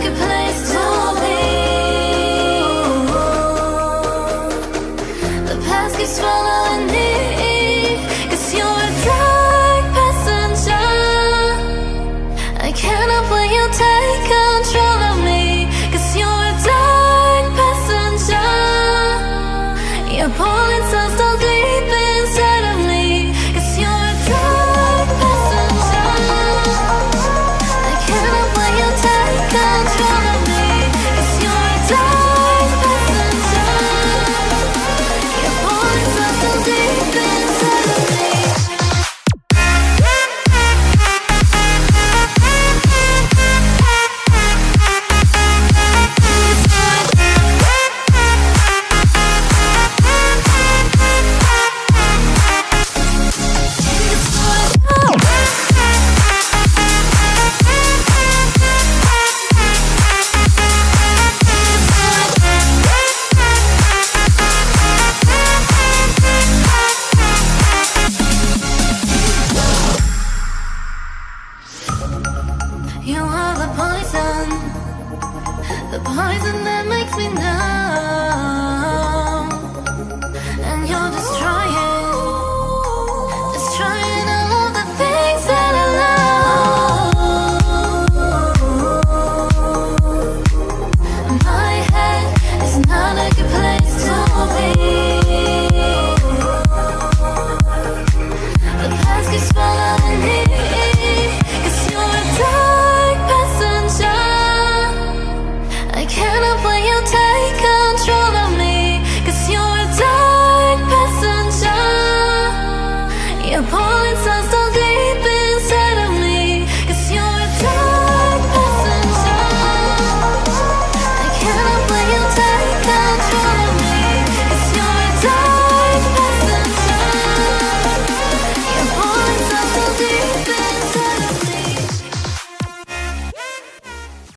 perfect place to be. The past keeps following me, 'cause you're a drag passenger. I cannot let you take control of me, 'cause you're a dark passenger. You're pulling so deep inside of me, 'cause you're a dark passenger. I cannot let you take control of me, 'cause you're a dark passenger. You're pulling so deep inside of me. You are the poison that makes me